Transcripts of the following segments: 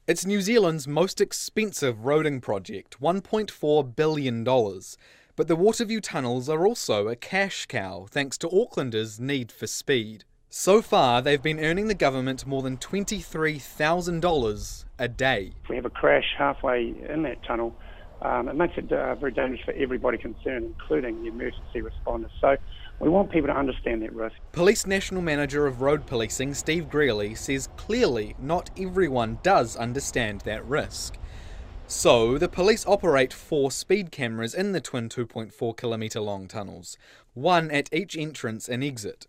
It's New Zealand's most expensive roading project, $1.4 billion. But the Waterview tunnels are also a cash cow, thanks to Aucklanders' need for speed. So far, they've been earning the government more than $23,000 a day. If we have a crash halfway in that tunnel, it makes it very dangerous for everybody concerned, including the emergency responders. So we want people to understand that risk. Police National Manager of Road Policing, Steve Greeley, says clearly not everyone does understand that risk. So, the police operate 4 speed cameras in the twin 2.4 kilometre long tunnels, one at each entrance and exit.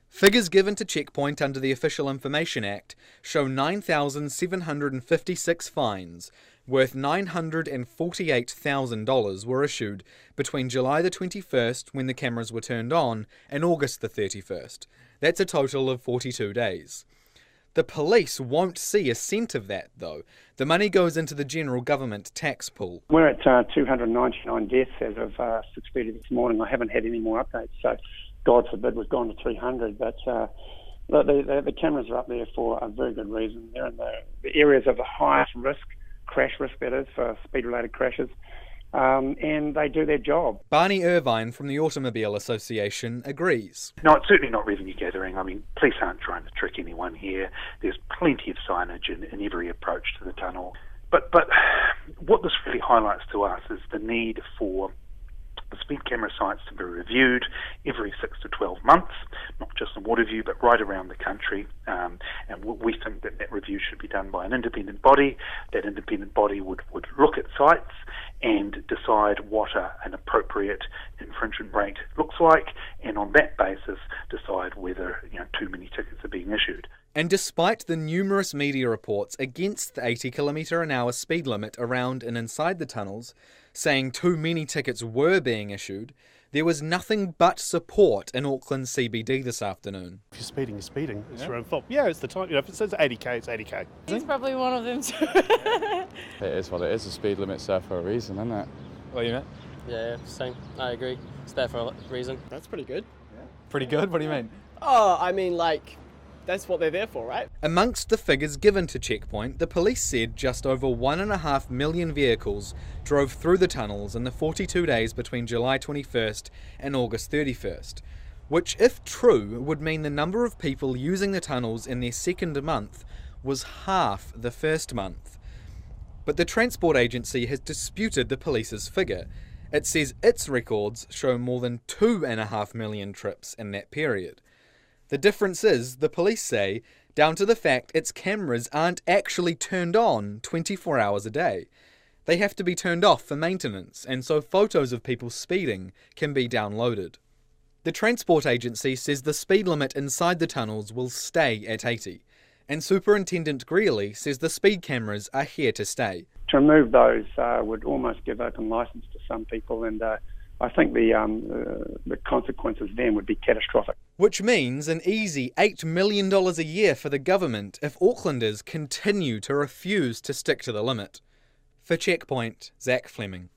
Figures given to Checkpoint under the Official Information Act show 9,756 fines, worth $948,000 were issued between July the 21st, when the cameras were turned on, and August the 31st. That's a total of 42 days. The police won't see a cent of that, though. The money goes into the general government tax pool. We're at 299 deaths as of 6:30 this morning. I haven't had any more updates, so God forbid we've gone to 300. But the cameras are up there for a very good reason. They're in the areas of the highest risk, crash risk that is, for speed-related crashes. And they do their job. Barney Irvine from the Automobile Association agrees. No, it's certainly not revenue gathering. I mean, police aren't trying to trick anyone here. There's plenty of signage in every approach to the tunnel. But what this really highlights to us is the need for the speed camera sites to be reviewed every 6 to 12 months, not just in Waterview, but right around the country. And we think that review should be done by an independent body. That independent body would look at sites and decide what an appropriate infringement rate looks like, and on that basis decide whether too many tickets are being issued. And despite the numerous media reports against the 80 km/h speed limit around and inside the tunnels, saying too many tickets were being issued, there was nothing but support in Auckland CBD this afternoon. If you're speeding, you're speeding. It's your own fault. Yeah, it's the time. If it says 80k, it's 80k. He's probably one of them too. It is what it is. The speed limit's there for a reason, isn't it? What do you mean? Yeah, same. I agree. It's there for a reason. That's pretty good. Pretty good? What do you mean? Oh, I mean, that's what they're there for, right? Amongst the figures given to Checkpoint, the police said just over 1.5 million vehicles drove through the tunnels in the 42 days between July 21st and August 31st, which, if true, would mean the number of people using the tunnels in their second month was half the first month. But the Transport Agency has disputed the police's figure. It says its records show more than 2.5 million trips in that period. The difference is, the police say, down to the fact its cameras aren't actually turned on 24 hours a day. They have to be turned off for maintenance, and so photos of people speeding can be downloaded. The Transport Agency says the speed limit inside the tunnels will stay at 80, and Superintendent Greeley says the speed cameras are here to stay. To remove those would almost give open licence to some people, and I think the consequences then would be catastrophic. Which means an easy $8 million a year for the government if Aucklanders continue to refuse to stick to the limit. For Checkpoint, Zac Fleming.